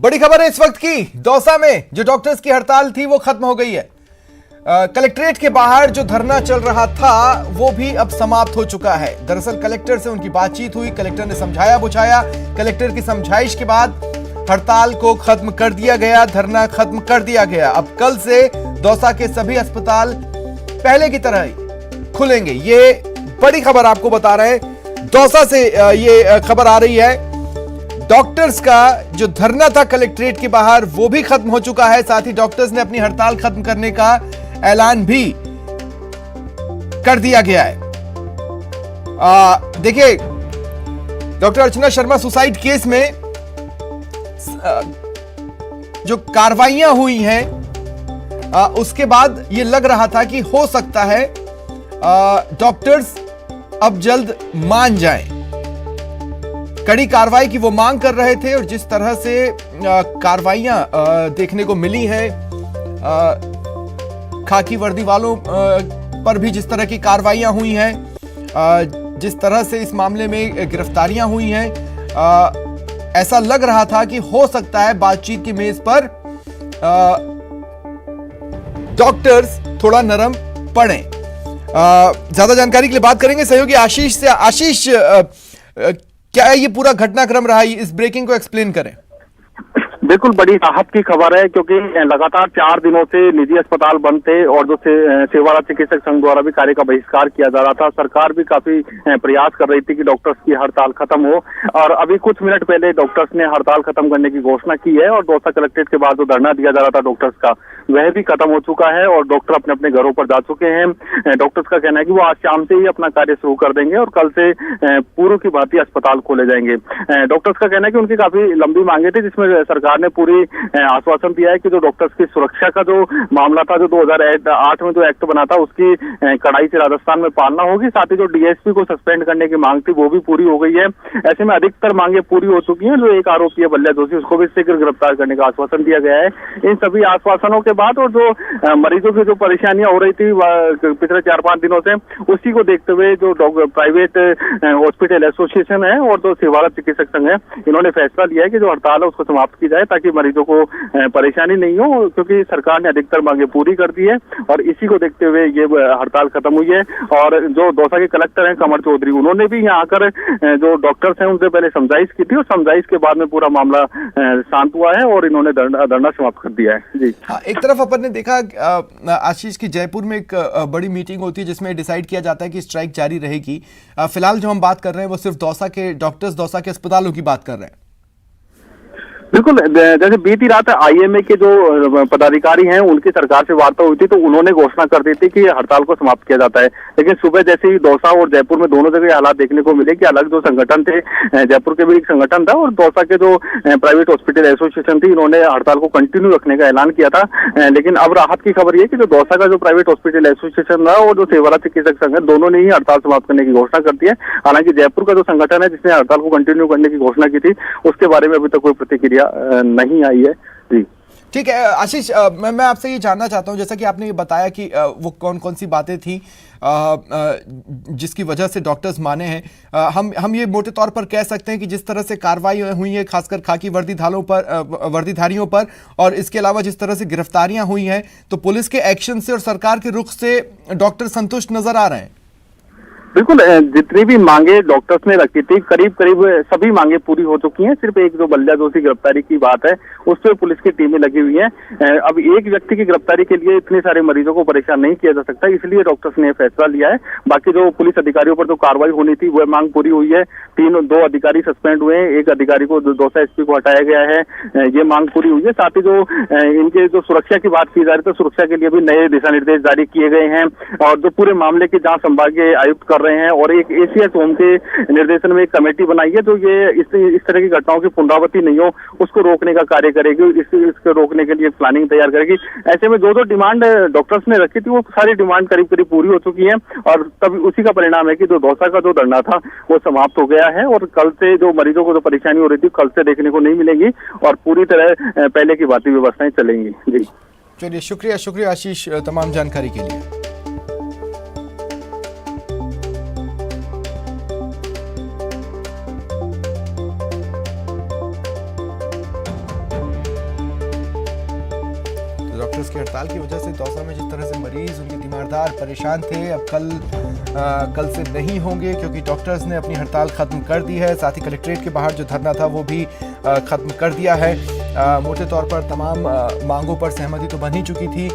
बड़ी खबर है इस वक्त की। दौसा में जो डॉक्टर्स की हड़ताल थी वो खत्म हो गई है। कलेक्ट्रेट के बाहर जो धरना चल रहा था वो भी अब समाप्त हो चुका है। दरअसल कलेक्टर से उनकी बातचीत हुई, कलेक्टर ने समझाया बुझाया। कलेक्टर की समझाइश के बाद हड़ताल को खत्म कर दिया गया, धरना खत्म कर दिया गया। अब कल से दौसा के सभी अस्पताल पहले की तरह ही खुलेंगे। ये बड़ी खबर आपको बता रहे हैं। दौसा से ये खबर आ रही है। डॉक्टर्स का जो धरना था कलेक्ट्रेट के बाहर वो भी खत्म हो चुका है। साथ ही डॉक्टर्स ने अपनी हड़ताल खत्म करने का ऐलान भी कर दिया गया है। देखिए, doctor Archana Sharma suicide case में जो कार्रवाइयां हुई हैं उसके बाद ये लग रहा था कि हो सकता है डॉक्टर्स अब जल्द मान जाएं। कड़ी कार्रवाई की वो मांग कर रहे थे और जिस तरह से कार्रवाइयां देखने को मिली हैं, खाकी वर्दी वालों पर भी जिस तरह की कार्रवाइयां हुई हैं, जिस तरह से इस मामले में गिरफ्तारियां हुई हैं, ऐसा लग रहा था कि हो सकता है बातचीत की मेज पर डॉक्टर्स थोड़ा नरम पड़े। ज्यादा जानकारी के लिए बात करेंगे सहयोगी आशीष से। आशीष, क्या ये पूरा घटनाक्रम रहा, इस ब्रेकिंग को एक्सप्लेन करें। बिल्कुल बड़ी राहत की खबर है, क्योंकि लगातार 4 दिनों से निजी अस्पताल बंद थे और जो सेवारत चिकित्सक संघ द्वारा भी कार्य का बहिष्कार किया जा रहा था। सरकार भी काफी प्रयास कर रही थी कि डॉक्टर्स की हड़ताल खत्म हो, और अभी कुछ मिनट पहले डॉक्टर्स ने हड़ताल खत्म करने की घोषणा की है। और दौसा कलेक्ट्रेट के बाद जो धरना दिया जा रहा था डॉक्टर्स का, वह भी खत्म हो चुका है और डॉक्टर अपने अपने घरों पर जा चुके हैं। डॉक्टर्स का कहना है कि वो आज शाम से ही अपना कार्य शुरू कर देंगे और कल से पूर्व की भांति अस्पताल खोले जाएंगे। डॉक्टर्स का कहना है कि उनकी काफी लंबी मांगे थी, जिसमें सरकार ने पूरी आश्वासन दिया है कि जो डॉक्टर्स की सुरक्षा का जो मामला था, जो 2008 में जो एक्ट बना था, उसकी कड़ाई से राजस्थान में पालना होगी। साथ ही जो डीएसपी को सस्पेंड करने की मांग थी वो भी पूरी हो गई है। ऐसे में अधिकतर मांगे पूरी हो चुकी हैं। जो एक आरोपी है बल्ल्या जोशी, उसको भी शीघ्र गिरफ्तार करने का आश्वासन दिया गया है। इन सभी आश्वासनों के बाद और जो मरीजों की जो परेशानियां हो रही थी पिछले 4-5 दिनों से, उसी को देखते हुए जो प्राइवेट हॉस्पिटल एसोसिएशन है और जो सेवारत चिकित्सक संघ है, इन्होंने फैसला लिया है कि जो हड़ताल है उसको समाप्त की जाए, ताकि मरीजों को परेशानी नहीं हो, क्योंकि सरकार ने अधिकतर मांगे पूरी कर दी है और इसी को देखते हुए ये हड़ताल खत्म हुई है। और जो दौसा के कलेक्टर हैं कमर चौधरी, उन्होंने भी यहाँ आकर जो डॉक्टर्स हैं उनसे पहले समझाइश की थी और समझाइश के बाद में पूरा मामला शांत हुआ है और इन्होंने धरना समाप्त कर दिया है। जी हाँ, एक तरफ अपन ने देखा आशीष की जयपुर में एक बड़ी मीटिंग होती है जिसमें डिसाइड किया जाता है कि स्ट्राइक जारी रहेगी। फिलहाल जो हम बात कर रहे हैं वो सिर्फ दौसा के डॉक्टर्स, दौसा के अस्पतालों की बात कर रहे हैं। बिल्कुल, जैसे बीती रात आईएमए के जो पदाधिकारी हैं उनकी सरकार से वार्ता हुई थी, तो उन्होंने घोषणा कर दी थी कि हड़ताल को समाप्त किया जाता है। लेकिन सुबह जैसे ही दौसा और जयपुर में दोनों जगह हालात देखने को मिले कि अलग जो संगठन थे, जयपुर के भी एक संगठन था और दौसा के जो प्राइवेट हॉस्पिटल एसोसिएशन थी, इन्होंने हड़ताल को कंटिन्यू रखने का ऐलान किया था। लेकिन अब राहत की खबर यह कि जो दौसा का जो प्राइवेट हॉस्पिटल एसोसिएशन था और जो सेवारत चिकित्सक संघ है, दोनों ने ही हड़ताल समाप्त करने की घोषणा कर दी है। हालांकि जयपुर का जो संगठन है जिसने हड़ताल को कंटिन्यू करने की घोषणा की थी, उसके बारे में अभी तक कोई प्रतिक्रिया नहीं आई है। जी ठीक है आशीष, मैं आपसे ये जानना चाहता हूं, जैसा कि आपने ये बताया कि वो कौन कौन सी बातें थी जिसकी वजह से डॉक्टर्स माने हैं। हम ये मोटे तौर पर कह सकते हैं कि जिस तरह से कार्रवाई हुई है खासकर खाकी वर्दीधारियों पर, और इसके अलावा जिस तरह से गिरफ्तारियां हुई हैं, तो पुलिस के एक्शन से और सरकार के रुख से डॉक्टर संतुष्ट नजर आ रहे हैं। बिल्कुल, जितनी भी मांगे डॉक्टर्स ने रखी थी, करीब करीब सभी मांगे पूरी हो चुकी हैं। सिर्फ एक जो बल्ल्या जोशी गिरफ्तारी की बात है, उस पर पुलिस की टीमें लगी हुई हैं। अब एक व्यक्ति की गिरफ्तारी के लिए इतने सारे मरीजों को परेशान नहीं किया जा सकता, इसलिए डॉक्टर्स ने फैसला लिया है। बाकी जो पुलिस अधिकारियों पर जो कार्रवाई होनी थी वह मांग पूरी हुई है। 2 अधिकारी सस्पेंड हुए हैं, एक अधिकारी को दौसा एसपी को हटाया गया है, ये मांग पूरी हुई है। साथ ही जो इनके जो सुरक्षा की बात की जा रही है, तो सुरक्षा के लिए भी नए दिशा निर्देश जारी किए गए हैं और जो पूरे मामले की जांच संभागीय आयुक्त कर रहे हैं और एक एसीएस होम के निर्देशन में एक कमेटी बनाई है जो ये इस तरह की घटनाओं की पुनरावृत्ति नहीं हो उसको रोकने का कार्य करेगी, इसको रोकने के लिए प्लानिंग तैयार करेगी। ऐसे में जो डिमांड डॉक्टर्स ने रखी थी वो सारी डिमांड करीब करीब पूरी हो चुकी है और तब उसी का परिणाम है कि जो दौसा का जो धरना था वो समाप्त हो गया है और कल से जो मरीजों को जो परेशानी हो रही थी कल से देखने को नहीं मिलेगी और पूरी तरह पहले की भांति व्यवस्थाएं चलेंगी। जी चलिए, शुक्रिया आशीष तमाम जानकारी के लिए। डॉक्टर्स की हड़ताल की वजह से दौसा में जिस तरह से मरीज, उनके तीमारदार परेशान थे, अब कल से नहीं होंगे क्योंकि डॉक्टर्स ने अपनी हड़ताल खत्म कर दी है। साथ ही कलेक्ट्रेट के बाहर जो धरना था वो भी खत्म कर दिया है। मोटे तौर पर तमाम मांगों पर सहमति तो बन ही चुकी थी।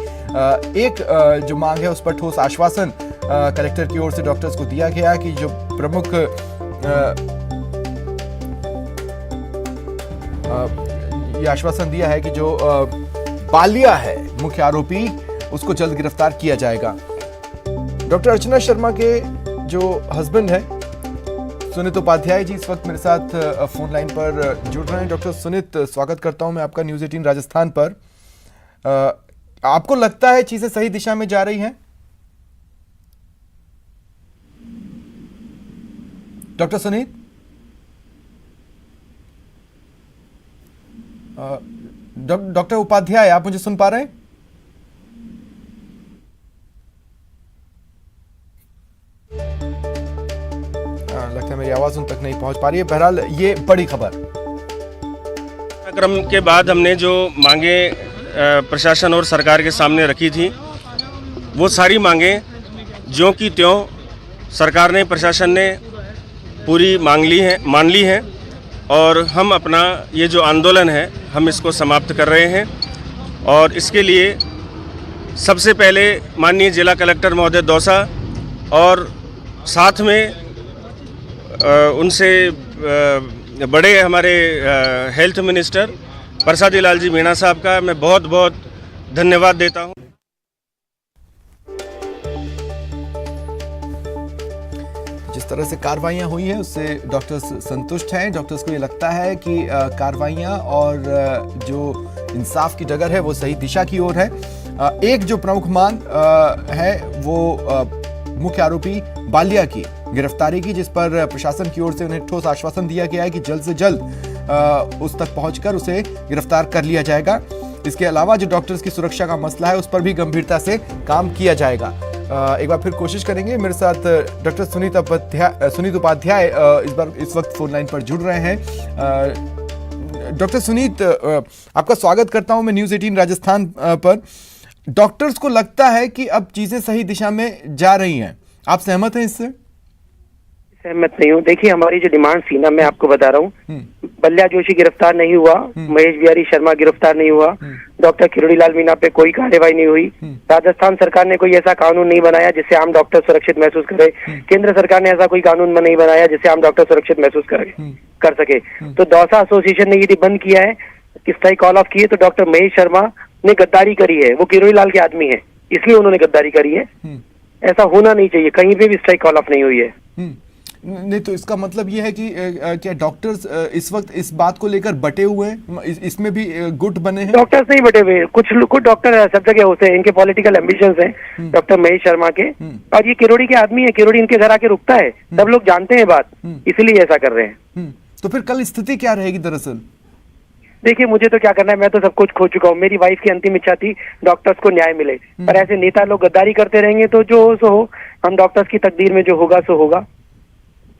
एक जो मांग है उस पर ठोस आश्वासन कलेक्टर की ओर से डॉक्टर्स को दिया गया कि जो प्रमुख ये आश्वासन दिया है कि जो बालिया है मुख्य आरोपी, उसको जल्द गिरफ्तार किया जाएगा। डॉक्टर अर्चना शर्मा के जो हस्बैंड है सुनीत उपाध्याय जी इस वक्त मेरे साथ फोन लाइन पर जुड़ रहे हैं। डॉक्टर सुनीत, स्वागत करता हूं मैं आपका न्यूज़ 18 राजस्थान पर। आपको लगता है चीजें सही दिशा में जा रही हैं? डॉक्टर सुनीत, डॉक्टर उपाध्याय, आप मुझे सुन पा रहे हैं? लगता है मेरी आवाज उन तक नहीं पहुंच पा रही है। बहरहाल ये बड़ी खबर। क्रम के बाद हमने जो मांगे प्रशासन और सरकार के सामने रखी थी, वो सारी मांगे ज्यों की त्यों सरकार ने, प्रशासन ने पूरी मान ली है और हम अपना ये जो आंदोलन है हम इसको समाप्त कर रहे हैं। और इसके लिए सबसे पहले माननीय जिला कलेक्टर महोदय दौसा और साथ में उनसे बड़े हमारे हेल्थ मिनिस्टर प्रसादी लाल जी मीणा साहब का मैं बहुत बहुत धन्यवाद देता हूं। जिस तरह से कार्रवाइयां हुई हैं उससे डॉक्टर्स संतुष्ट हैं। डॉक्टर्स को ये लगता है कि कार्रवाइयां और जो इंसाफ की डगर है वो सही दिशा की ओर है। एक जो प्रमुख मांग है वो मुख्य आरोपी बालिया की गिरफ्तारी की, जिस पर प्रशासन की ओर से उन्हें ठोस आश्वासन दिया गया है कि जल्द से जल्द उस तक पहुंचकर उसे गिरफ्तार कर लिया जाएगा। इसके अलावा जो डॉक्टर्स की सुरक्षा का मसला है उस पर भी गंभीरता से काम किया जाएगा। एक बार फिर कोशिश करेंगे। मेरे साथ डॉक्टर सुनीत उपाध्याय इस वक्त फोन लाइन पर जुड़ रहे हैं। डॉक्टर सुनीत, आपका स्वागत करता हूं मैं न्यूज़ 18 राजस्थान पर। डॉक्टर्स को लगता है कि अब चीजें सही दिशा में जा रही हैं, आप सहमत हैं इससे? सहमत नहीं हूँ। देखिए, हमारी जो डिमांड थी ना, मैं आपको बता रहा हूँ, बल्ल्या जोशी गिरफ्तार नहीं हुआ, महेश बिहारी शर्मा गिरफ्तार नहीं हुआ, डॉक्टर किरोड़ी लाल मीणा पे कोई कार्रवाई नहीं हुई, राजस्थान सरकार ने कोई ऐसा कानून नहीं बनाया जिससे आम डॉक्टर सुरक्षित महसूस करे, केंद्र सरकार ने ऐसा कोई कानून नहीं बनाया जिससे आम डॉक्टर सुरक्षित महसूस कर सके। तो दौसा एसोसिएशन ने यदि बंद किया है, स्थायी कॉल ऑफ की है, तो डॉक्टर महेश शर्मा ने गद्दारी करी है। वो किरोड़ी लाल के आदमी है, इसलिए उन्होंने गद्दारी करी है। ऐसा होना नहीं चाहिए, कहीं पे भी स्ट्राइक कॉल ऑफ नहीं हुई है। नहीं, तो इसका मतलब ये है कि क्या डॉक्टर्स इस वक्त इस बात को लेकर बटे हुए हैं? इसमें भी गुट बने हैं? डॉक्टर्स नहीं बटे हुए, कुछ डॉक्टर सब जगह होते हैं, इनके पॉलिटिकल एम्बिशंस हैं डॉक्टर महेश शर्मा के, और ये किरोड़ी के आदमी है, किरोड़ी इनके घर आके रुकता है, सब लोग जानते हैं बात, इसीलिए ऐसा कर रहे हैं। तो फिर कल स्थिति क्या रहेगी दरअसल? देखिए, मुझे तो क्या करना है, मैं तो सब कुछ खो चुका हूँ। मेरी वाइफ की अंतिम इच्छा थी डॉक्टर्स को न्याय मिले, पर ऐसे नेता लोग गद्दारी करते रहेंगे तो जो सो हो, हम डॉक्टर्स की तकदीर में जो होगा सो होगा।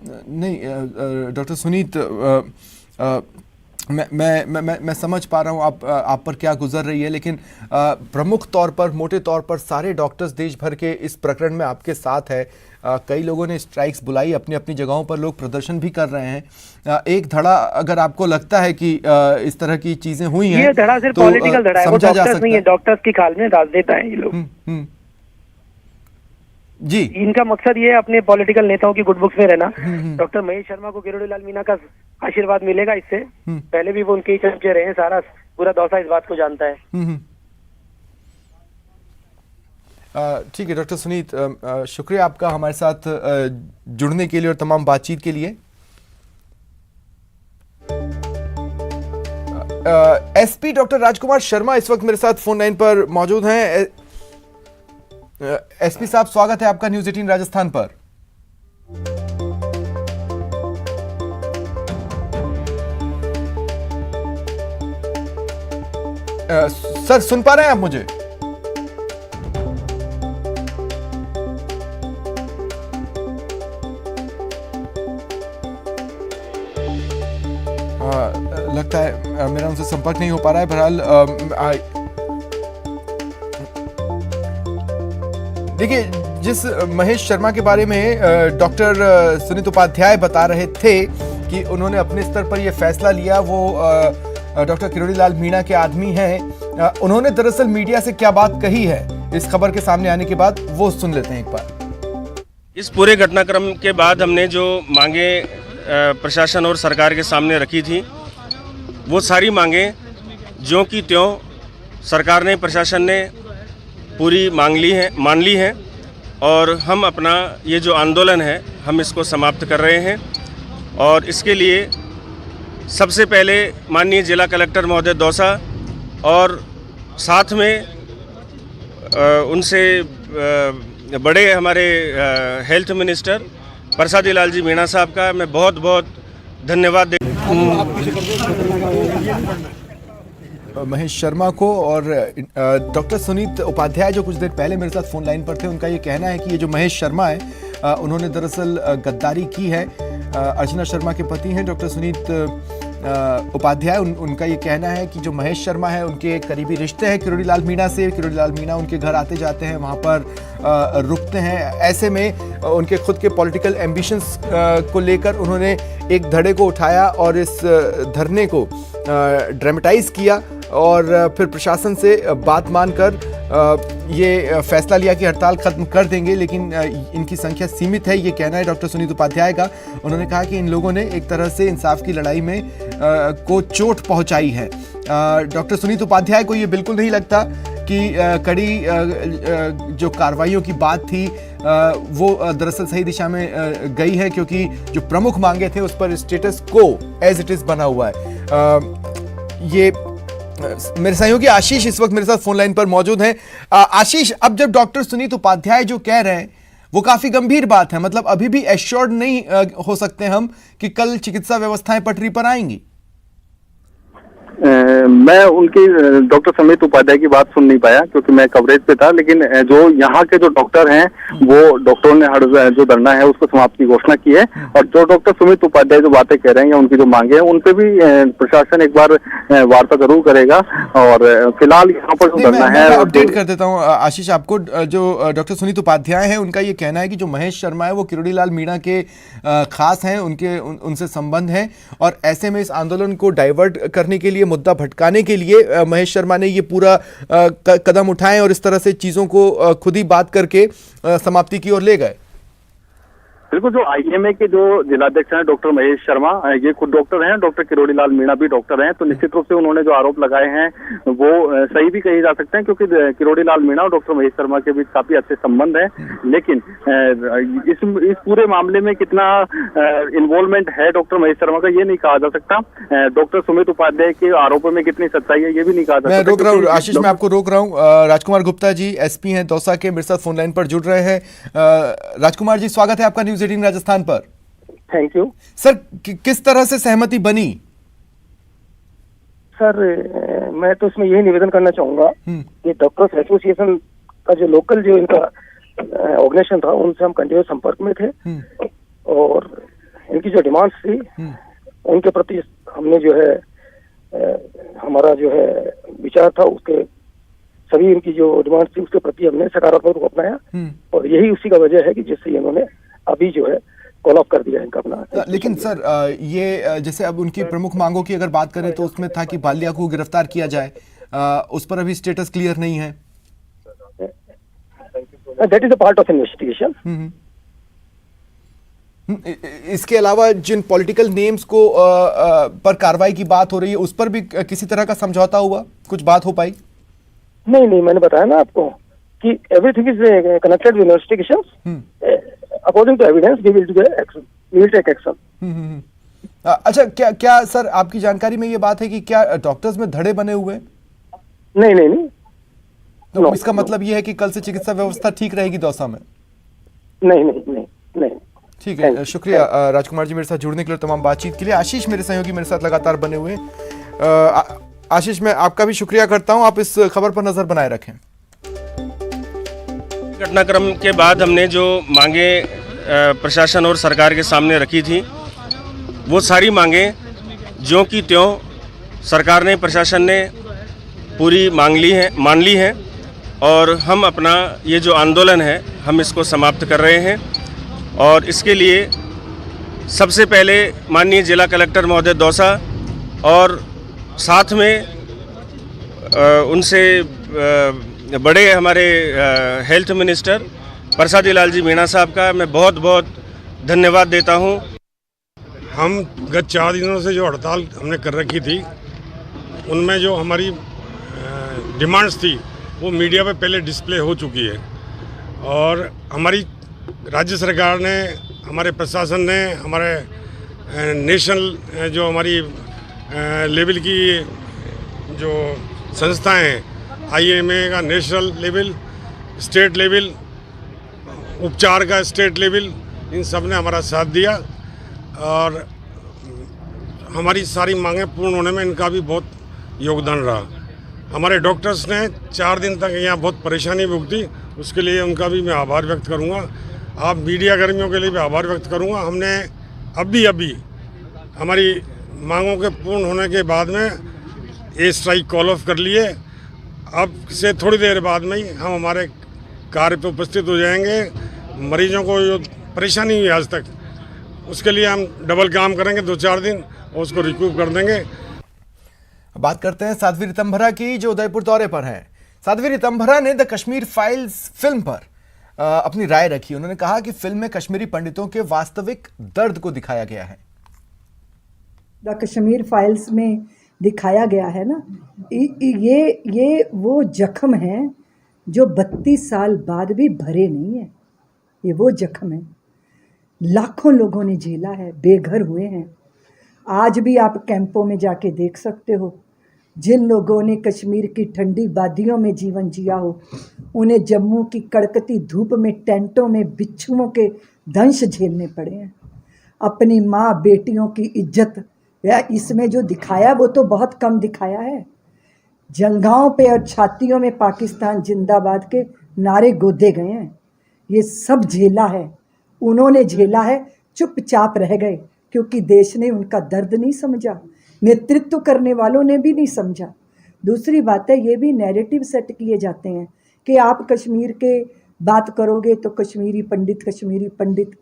नहीं डॉक्टर सुनीत, मैं समझ पा रहा हूँ आप पर क्या गुजर रही है, लेकिन प्रमुख तौर पर, मोटे तौर पर सारे डॉक्टर्स देश भर के इस प्रकरण में आपके साथ है। कई लोगों ने स्ट्राइक्स बुलाई, अपनी अपनी जगहों पर लोग प्रदर्शन भी कर रहे हैं। एक धड़ा अगर आपको लगता है कि इस तरह की चीजें हुई हैं, ये धड़ा सिर्फ पॉलिटिकल धड़ा है, वो डॉक्टर्स नहीं है, डॉक्टर्स की खाल में राजनेता है ये लोग। जी, इनका मकसद ये है अपने पॉलिटिकल नेताओं की गुड बुक्स में रहना। डॉक्टर महेश शर्मा को किरोड़ी लाल मीणा का आशीर्वाद मिलेगा इससे, पहले भी वो उनके ही चर्चे रहे हैं, सारा पूरा दौसा इस बात को जानता है। ठीक है डॉक्टर सुनीत, शुक्रिया आपका हमारे साथ जुड़ने के लिए और तमाम बातचीत के लिए। एसपी डॉक्टर राजकुमार शर्मा इस वक्त मेरे साथ फोन लाइन पर मौजूद हैं। एसपी साहब, स्वागत है आपका न्यूज़ 18 राजस्थान पर। सर, सुन पा रहे हैं आप मुझे? लगता है मेरा उनसे संपर्क नहीं हो पा रहा है। बहरहाल देखिए, जिस महेश शर्मा के बारे में डॉक्टर सुनीत उपाध्याय बता रहे थे कि उन्होंने अपने स्तर पर यह फैसला लिया, वो डॉक्टर किरोड़ी लाल मीणा के आदमी हैं। उन्होंने दरअसल मीडिया से क्या बात कही है इस खबर के सामने आने के बाद, वो सुन लेते हैं एक बार। इस पूरे घटनाक्रम के बाद हमने जो मांगे प्रशासन और सरकार के सामने रखी थी, वो सारी मांगे ज्यों की त्यों सरकार ने, प्रशासन ने पूरी मान ली है और हम अपना ये जो आंदोलन है हम इसको समाप्त कर रहे हैं। और इसके लिए सबसे पहले माननीय जिला कलेक्टर महोदय दौसा और साथ में उनसे बड़े हमारे हेल्थ मिनिस्टर प्रसादी लाल जी मीणा साहब का मैं बहुत बहुत धन्यवाद महेश शर्मा को। और डॉक्टर सुनीत उपाध्याय जो कुछ देर पहले मेरे साथ फोन लाइन पर थे, उनका ये कहना है कि ये जो महेश शर्मा है उन्होंने दरअसल गद्दारी की है। अर्चना शर्मा के पति हैं डॉक्टर सुनीत उपाध्याय, उनका ये कहना है कि जो महेश शर्मा है उनके करीबी रिश्ते हैं किरोड़ी लाल मीणा से। किरोड़ी लाल मीणा उनके घर आते जाते हैं, वहाँ पर रुकते हैं। ऐसे में उनके खुद के पॉलिटिकल एम्बिशंस को लेकर उन्होंने एक धड़े को उठाया और इस धरने को ड्रामेटाइज किया और फिर प्रशासन से बात मानकर ये फैसला लिया कि हड़ताल खत्म कर देंगे, लेकिन इनकी संख्या सीमित है, ये कहना है डॉक्टर सुनीत उपाध्याय का। उन्होंने कहा कि इन लोगों ने एक तरह से इंसाफ की लड़ाई में को चोट पहुंचाई है। डॉक्टर सुनीत उपाध्याय को ये बिल्कुल नहीं लगता कि कड़ी जो कार्रवाइयों की बात थी वो दरअसल सही दिशा में गई है, क्योंकि जो प्रमुख मांगे थे उस पर स्टेटस को एज इट इज बना हुआ है। ये मेरे सहयोगी आशीष इस वक्त मेरे साथ फोन लाइन पर मौजूद हैं। आशीष, अब जब डॉक्टर सुनीत उपाध्याय जो कह रहे हैं वो काफी गंभीर बात है, मतलब अभी भी एश्योर्ड नहीं हो सकते हम कि कल चिकित्सा व्यवस्थाएं पटरी पर आएंगी। मैं उनकी डॉक्टर सुनीत उपाध्याय की बात सुन नहीं पाया क्योंकि मैं कवरेज पे था, लेकिन जो यहाँ के जो डॉक्टर हैं वो डॉक्टरों ने जो धरना है उसको समाप्त की घोषणा की है। और जो डॉक्टर सुनीत उपाध्याय जो बातें कह रहे हैं या उनकी जो मांगे हैं उन पे भी प्रशासन एक बार वार्ता जरूर करेगा। और फिलहाल यहाँ पर जो धरना है, अपडेट कर देता हूँ आशीष आपको। जो डॉक्टर सुनीत उपाध्याय है उनका ये कहना है कि जो महेश शर्मा है वो किरोड़ी लाल मीणा के खास हैं, उनसे संबंध है और ऐसे में इस आंदोलन को डाइवर्ट करने के लिए, मुद्दा भटकाने के लिए महेश शर्मा ने ये पूरा कदम उठाए और इस तरह से चीजों को खुद ही बात करके समाप्ति की ओर ले गए। बिल्कुल, जो आईएमए के जो जिलाध्यक्ष हैं डॉक्टर महेश शर्मा, ये खुद डॉक्टर हैं, डॉक्टर किरोड़ी लाल मीणा भी डॉक्टर हैं, तो निश्चित रूप से उन्होंने जो आरोप लगाए हैं वो सही भी कहे जा सकते हैं क्योंकि किरोड़ी लाल मीणा और डॉक्टर महेश शर्मा के बीच काफी अच्छे संबंध हैं। लेकिन इस पूरे मामले में कितना इन्वॉल्वमेंट है डॉक्टर महेश शर्मा का, ये नहीं कहा जा सकता। डॉक्टर सुनीत उपाध्याय के आरोपों में कितनी सच्चाई है ये भी नहीं कहा जा सकता। मैं रोक रहा हूँ आशीष, मैं आपको रोक रहा हूँ। राजकुमार गुप्ता जी एसपी हैं दौसा के, मेरे साथ फोन लाइन पर जुड़ रहे हैं। राजकुमार जी, स्वागत है आपका न्यूज 18 राजस्थान पर। थैंक यू सर, किस तरह से सहमति बनी? सर, मैं तो इसमें यही निवेदन करना चाहूंगा कि डॉक्टर्स एसोसिएशन का जो लोकल जो इनका ऑर्गेनाइजेशन था उनसे हम कंटिन्यूस संपर्क में थे और इनकी जो डिमांड्स थी उनके प्रति हमने जो है हमारा जो है विचार था, उसके सभी इनकी जो डिमांड्स थी उसके प्रति हमने सकारात्मक रूप अपनाया और यही उसी का वजह है कि जिससे इन्होंने अभी जो है कॉल ऑफ कर दिया इनका अपना। लेकिन सर, ये जैसे अब उनकी प्रमुख मांगों की अगर बात करें तो उसमें था कि बालिया को गिरफ्तार किया जाए, उस पर अभी स्टेटस क्लियर नहीं है। That is a part of investigation. इसके अलावा जिन पॉलिटिकल नेम्स को पर कार्रवाई की बात हो रही है उस पर भी किसी तरह का समझौता हुआ, कुछ बात हो पाई? नहीं, मैंने बताया ना आपको कि everything is connected with investigation. According to evidence we will do action, we will take action. अच्छा, क्या सर आपकी जानकारी में ये बात है कि क्या डॉक्टर्स में धड़े बने हुए? नहीं। तो इसका मतलब ये है कि कल से चिकित्सा व्यवस्था ठीक रहेगी दौसा में? नहीं। ठीक है, शुक्रिया राजकुमार जी मेरे साथ जुड़ने के लिए, तमाम बातचीत के लिए। आशीष मेरे सहयोगी मेरे साथ लगातार बने हुए हैं। आशीष, मैं आपका भी शुक्रिया करता हूं, आप इस खबर पर नजर बनाए रखें। घटनाक्रम के बाद हमने जो मांगे प्रशासन और सरकार के सामने रखी थी, वो सारी मांगे ज्यों की त्यों सरकार ने, प्रशासन ने पूरी मान ली है। और हम अपना ये जो आंदोलन है हम इसको समाप्त कर रहे हैं। और इसके लिए सबसे पहले माननीय जिला कलेक्टर महोदय दौसा और साथ में उनसे बड़े हमारे हेल्थ मिनिस्टर प्रसादी लाल जी मीणा साहब का मैं बहुत बहुत धन्यवाद देता हूं। हम गत 4 दिनों से जो हड़ताल हमने कर रखी थी उनमें जो हमारी डिमांड्स थी वो मीडिया पे पहले डिस्प्ले हो चुकी है और हमारी राज्य सरकार ने, हमारे प्रशासन ने, हमारे नेशनल जो हमारी लेवल की जो संस्थाएं हैं, IMA का नेशनल लेवल, स्टेट लेवल, उपचार का स्टेट लेवल, इन सब ने हमारा साथ दिया और हमारी सारी मांगें पूर्ण होने में इनका भी बहुत योगदान रहा। हमारे डॉक्टर्स ने 4 दिन तक यहाँ बहुत परेशानी भुगती, उसके लिए उनका भी मैं आभार व्यक्त करूँगा। आप मीडिया कर्मियों के लिए भी आभार व्यक्त करूँगा। हमने अभी हमारी मांगों के पूर्ण होने के बाद में ये स्ट्राइक कॉल ऑफ कर लिए। अब से थोड़ी देर बाद में ही हम हमारे कार्य पे उपस्थित हो जाएंगे। मरीजों को जो परेशानी हुई आज तक, उसके लिए हम डबल काम करेंगे 2-4 दिन और उसको रिकूप कर देंगे। बात करते हैं साध्वी ऋतंभरा की, जो उदयपुर दौरे पर हैं। साध्वी ऋतंभरा ने द कश्मीर फाइल्स फिल्म पर अपनी राय रखी। उन्होंने कहा कि फिल्म में कश्मीरी पंडितों के वास्तविक दर्द को दिखाया गया है। द कश्मीर फाइल्स में दिखाया गया है ना, ये वो जख्म है जो 32 साल बाद भी भरे नहीं है। ये वो जख्म है, लाखों लोगों ने झेला है, बेघर हुए हैं। आज भी आप कैंपों में जाके देख सकते हो, जिन लोगों ने कश्मीर की ठंडी वादियों में जीवन जिया हो, उन्हें जम्मू की कड़कती धूप में टेंटों में बिच्छुओं के दंश झेलने पड़े हैं। अपनी माँ बेटियों की इज्जत या इसमें जो दिखाया वो तो बहुत कम दिखाया है। जंगाओं पे और छातियों में पाकिस्तान जिंदाबाद के नारे गोदे गए हैं। ये सब झेला है, उन्होंने झेला है, चुपचाप रह गए क्योंकि देश ने उनका दर्द नहीं समझा, नेतृत्व करने वालों ने भी नहीं समझा। दूसरी बात है, ये भी नैरेटिव सेट किए जाते हैं कि आप कश्मीर के बात करोगे तो कश्मीरी पंडित।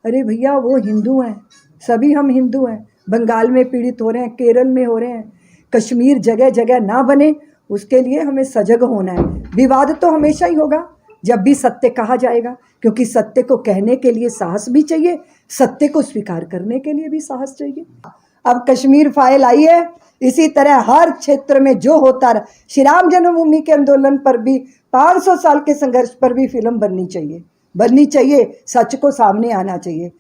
अरे भैया, वो हिंदू हैं, सभी हम हिंदू हैं। बंगाल में पीड़ित हो रहे हैं, केरल में हो रहे हैं। कश्मीर जगह जगह ना बने, उसके लिए हमें सजग होना है। विवाद तो हमेशा ही होगा जब भी सत्य कहा जाएगा, क्योंकि सत्य को कहने के लिए साहस भी चाहिए, सत्य को स्वीकार करने के लिए भी साहस चाहिए। अब कश्मीर फाइल आई है, इसी तरह हर क्षेत्र में जो होता रहा, श्री राम जन्मभूमि के आंदोलन पर भी, 500 साल के संघर्ष पर भी फिल्म बननी चाहिए, सच को सामने आना चाहिए।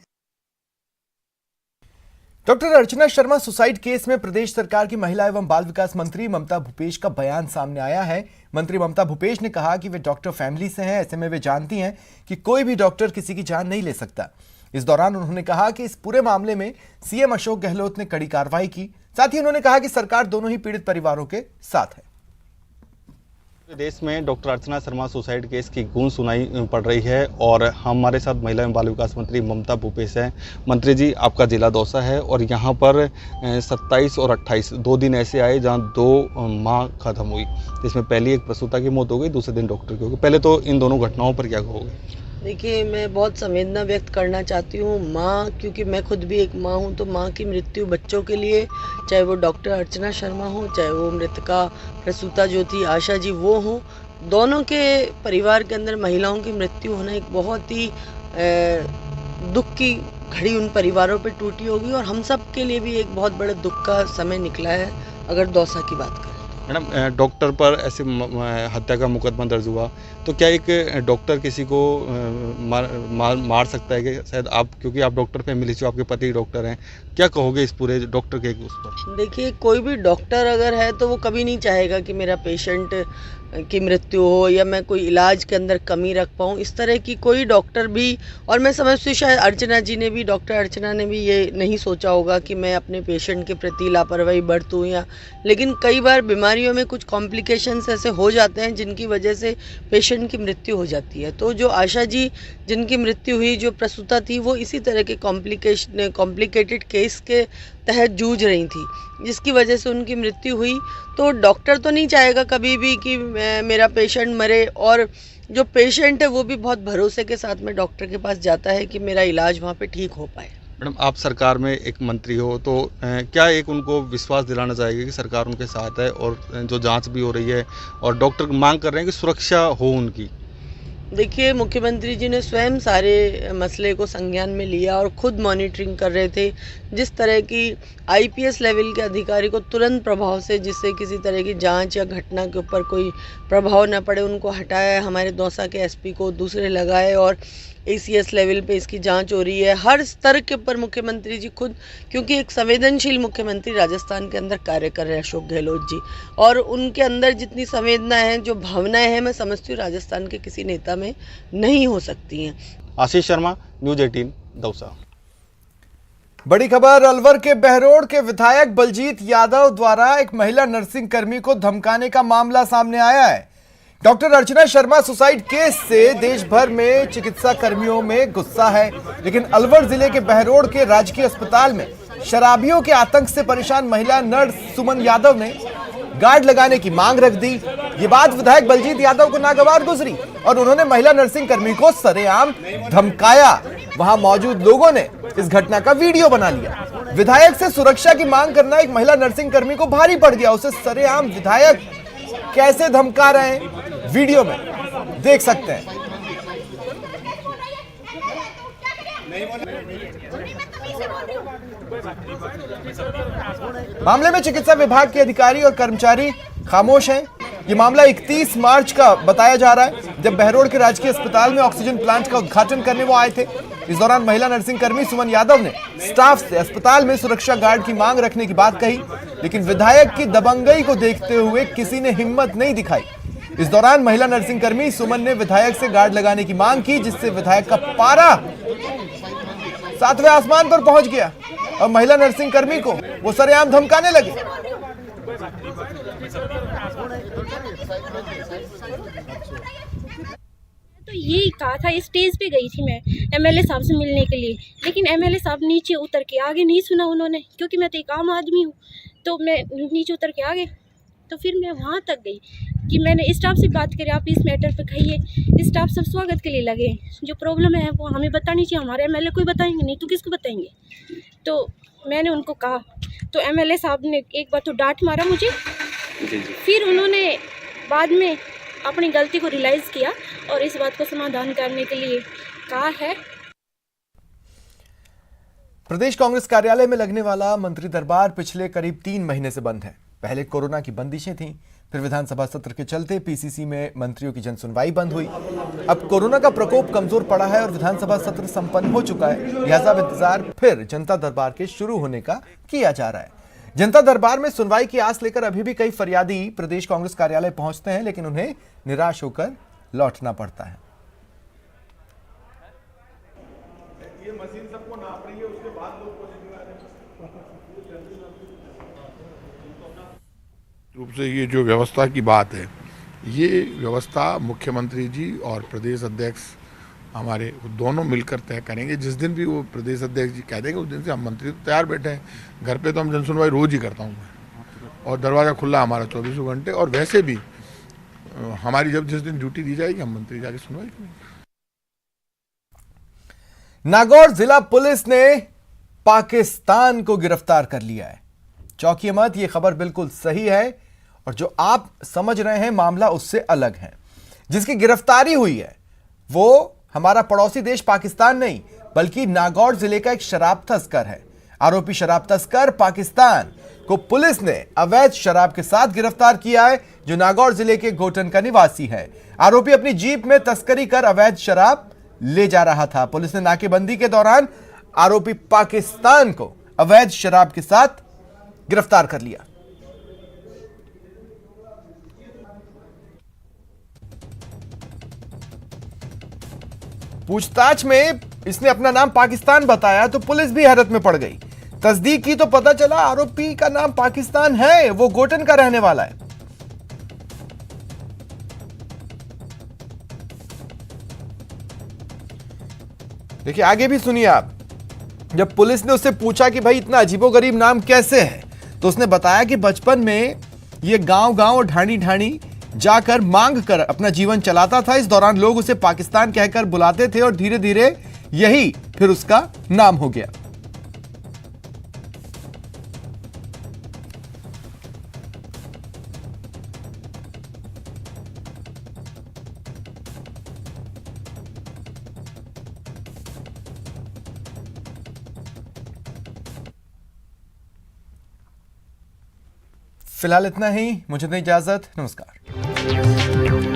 Doctor Archana Sharma suicide case में प्रदेश सरकार की महिला एवं बाल विकास मंत्री ममता भूपेश का बयान सामने आया है। मंत्री ममता भूपेश ने कहा कि वे डॉक्टर फैमिली से हैं, ऐसे में वे जानती हैं कि कोई भी डॉक्टर किसी की जान नहीं ले सकता। इस दौरान उन्होंने कहा कि इस पूरे मामले में सीएम अशोक गहलोत ने कड़ी कार्रवाई की। साथ ही उन्होंने कहा कि सरकार दोनों ही पीड़ित परिवारों के साथ है। देश में doctor Archana Sharma suicide case की गूंज सुनाई पड़ रही है और हमारे साथ महिला एवं बाल विकास मंत्री ममता भूपेश हैं। मंत्री जी, आपका जिला दौसा है और यहाँ पर 27 और 28 2 दिन ऐसे आए जहाँ 2 माँ खत्म हुई, जिसमें पहली एक प्रसूता की मौत हो गई, दूसरे दिन डॉक्टर की हो गई। पहले तो इन दोनों घटनाओं पर क्या कहोगे? देखिए, मैं बहुत संवेदना व्यक्त करना चाहती हूँ। माँ, क्योंकि मैं खुद भी एक माँ हूँ, तो माँ की मृत्यु बच्चों के लिए, चाहे वो डॉक्टर अर्चना शर्मा हो, चाहे वो मृतका प्रसूता जो थी आशा जी वो हो, दोनों के परिवार के अंदर महिलाओं की मृत्यु होना एक बहुत ही दुख की घड़ी उन परिवारों पर टूटी होगी और हम सब के लिए भी एक बहुत बड़े दुख का समय निकला है अगर दौसा की बात करें। मैडम, डॉक्टर पर ऐसे हत्या का मुकदमा दर्ज हुआ, तो क्या एक डॉक्टर किसी को मार सकता है कि शायद आप, क्योंकि आप डॉक्टर फैमिली से, आपके पति डॉक्टर हैं, क्या कहोगे इस पूरे डॉक्टर के उस पर? देखिए, कोई भी डॉक्टर अगर है तो वो कभी नहीं चाहेगा कि मेरा पेशेंट की मृत्यु हो या मैं कोई इलाज के अंदर कमी रख पाऊँ। इस तरह की कोई डॉक्टर भी, और मैं समझती हूँ शायद अर्चना जी ने भी, डॉक्टर अर्चना ने भी ये नहीं सोचा होगा कि मैं अपने पेशेंट के प्रति लापरवाही बरतूँ या, लेकिन कई बार बीमारियों में कुछ कॉम्प्लिकेशंस ऐसे हो जाते हैं जिनकी वजह से पेशेंट की मृत्यु हो जाती है। तो जो आशा जी जिनकी मृत्यु हुई, जो प्रसूता थी, वो इसी तरह के कॉम्प्लिकेटेड केस के तहत जूझ रही थी, जिसकी वजह से उनकी मृत्यु हुई। तो डॉक्टर तो नहीं चाहेगा कभी भी कि मेरा पेशेंट मरे, और जो पेशेंट है वो भी बहुत भरोसे के साथ में डॉक्टर के पास जाता है कि मेरा इलाज वहाँ पे ठीक हो पाए। मैडम, आप सरकार में एक मंत्री हो, तो क्या एक उनको विश्वास दिलाना चाहेंगे कि सरकार उनके साथ है, और जो जांच भी हो रही है और डॉक्टर मांग कर रहे हैं कि सुरक्षा हो उनकी? देखिए, मुख्यमंत्री जी ने स्वयं सारे मसले को संज्ञान में लिया और खुद मॉनिटरिंग कर रहे थे। जिस तरह की आईपीएस लेवल के अधिकारी को तुरंत प्रभाव से, जिससे किसी तरह की जांच या घटना के ऊपर कोई प्रभाव न पड़े, उनको हटाया। हमारे दौसा के एसपी को दूसरे लगाए और एसीएस लेवल पे इसकी जांच हो रही है। हर स्तर के ऊपर मुख्यमंत्री जी खुद, क्योंकि एक संवेदनशील मुख्यमंत्री राजस्थान के अंदर कार्य कर रहे हैं अशोक गहलोत जी, और उनके अंदर जितनी संवेदना है, जो भावनाएं हैं, मैं समझती हूँ राजस्थान के किसी नेता में नहीं हो सकती हैं। आशीष शर्मा, न्यूज़ 18, दौसा। बड़ी खबर, अलवर के बहरोड़ के विधायक बलजीत यादव द्वारा एक महिला नर्सिंग कर्मी को धमकाने का मामला सामने आया है। Doctor Archana Sharma suicide case से देश भर में चिकित्सा कर्मियों में गुस्सा है, लेकिन अलवर जिले के बहरोड़ के राजकीय अस्पताल में शराबियों के आतंक से परेशान महिला नर्स सुमन यादव ने गार्ड लगाने की मांग रख दी। ये बात विधायक बलजीत यादव को नागवार गुजरी और उन्होंने महिला नर्सिंग कर्मी को सरेआम धमकाया। वहां मौजूद लोगों ने इस घटना का वीडियो बना लिया। विधायक से सुरक्षा की मांग करना एक महिला नर्सिंग कर्मी को भारी पड़ गया। उसे सरेआम विधायक कैसे धमका रहे हैं, वीडियो में देख सकते हैं। मामले में चिकित्सा विभाग के अधिकारी और कर्मचारी खामोश हैं। यह मामला 31 मार्च का बताया जा रहा है, जब बहरोड़ के राजकीय अस्पताल में ऑक्सीजन प्लांट का उद्घाटन करने वो आए थे। इस दौरान महिला नर्सिंग कर्मी सुमन यादव ने स्टाफ से अस्पताल में सुरक्षा गार्ड की मांग रखने की बात कही, लेकिन विधायक की दबंगई को देखते हुए किसी ने हिम्मत नहीं दिखाई। इस दौरान महिला नर्सिंग कर्मी सुमन ने विधायक से गार्ड लगाने की मांग की, जिससे विधायक का पारा 7वें आसमान पर पहुंच गया और महिला नर्सिंग कर्मी को वो सरेआम धमकाने लगे। तो यही कहा था, स्टेज पे गई थी मैं एमएलए साहब से मिलने के लिए, लेकिन एमएलए साहब नीचे उतर के आगे नहीं सुना उन्होंने, क्योंकि मैं तो एक आम आदमी हूँ, तो मैं नीचे उतर के आ गए। तो फिर मैं वहाँ तक गई कि मैंने स्टाफ से बात करी, आप इस मैटर पे कहिए। स्टाफ सब स्वागत के लिए लगे, जो प्रॉब्लम है वो हमें बतानी चाहिए, हमारे एमएलए को ही बताएंगे, नहीं तो किसको बताएंगे। तो मैंने उनको कहा, तो एमएलए साहब ने एक बार तो डांट मारा मुझे, फिर उन्होंने बाद में अपनी गलती को रियलाइज़ किया और इस बात को समाधान करने के लिए कहा है। प्रदेश कांग्रेस कार्यालय में लगने वाला मंत्री दरबार पिछले करीब 3 महीने से बंद है। पहले कोरोना की बंदिशें थीं, फिर विधानसभा सत्र के चलते पीसीसी में मंत्रियों की जनसुनवाई बंद हुई। अब कोरोना का प्रकोप कमजोर पड़ा है और विधानसभा सत्र संपन्न हो चुका है, लिहाजा इंतजार फिर जनता दरबार के शुरू होने का किया जा रहा है। जनता दरबार में सुनवाई की आस लेकर अभी भी कई फरियादी प्रदेश कांग्रेस कार्यालय पहुंचते हैं, लेकिन उन्हें निराश होकर लौटना पड़ता है। ये मशीन सबको नाप रही है, उसके बाद लोग रूप से ये जो व्यवस्था की बात है, ये व्यवस्था मुख्यमंत्री जी और प्रदेश अध्यक्ष हमारे दोनों मिलकर तय करेंगे। जिस दिन भी वो प्रदेश अध्यक्ष जी कह देंगे उस दिन से हम मंत्री तो तैयार बैठे हैं। घर पे तो हम जनसुनवाई रोज ही करता हूँ मैं, और दरवाज़ा खुला हमारा 24 घंटे। और वैसे भी हमारी जब जिस दिन ड्यूटी दी जाएगी हम मंत्री जाके सुनवाई करेंगे। नागौर जिला पुलिस ने पाकिस्तान को गिरफ्तार कर लिया है। चौंकिए मत, यह खबर बिल्कुल सही है और जो आप समझ रहे हैं मामला उससे अलग है। जिसकी गिरफ्तारी हुई है वो हमारा पड़ोसी देश पाकिस्तान नहीं, बल्कि नागौर जिले का एक शराब तस्कर है। आरोपी शराब तस्कर पाकिस्तान को पुलिस ने अवैध शराब के साथ गिरफ्तार किया है, जो नागौर जिले के गोटन का निवासी है। आरोपी अपनी जीप में तस्करी कर अवैध शराब ले जा रहा था। पुलिस ने नाकेबंदी के दौरान आरोपी पाकिस्तान को अवैध शराब के साथ गिरफ्तार कर लिया। पूछताछ में इसने अपना नाम पाकिस्तान बताया तो पुलिस भी हैरत में पड़ गई। तस्दीक की तो पता चला आरोपी का नाम पाकिस्तान है, वो गोटन का रहने वाला है। देखिए आगे भी सुनिए आप। जब पुलिस ने उससे पूछा कि भाई इतना अजीबोगरीब नाम कैसे है, तो उसने बताया कि बचपन में ये गांव-गांव और ढाणी-ढाणी जाकर मांग कर अपना जीवन चलाता था। इस दौरान लोग उसे पाकिस्तान कहकर बुलाते थे और धीरे धीरे यही फिर उसका नाम हो गया। फिलहाल इतना ही, मुझे दें इजाजत, नमस्कार।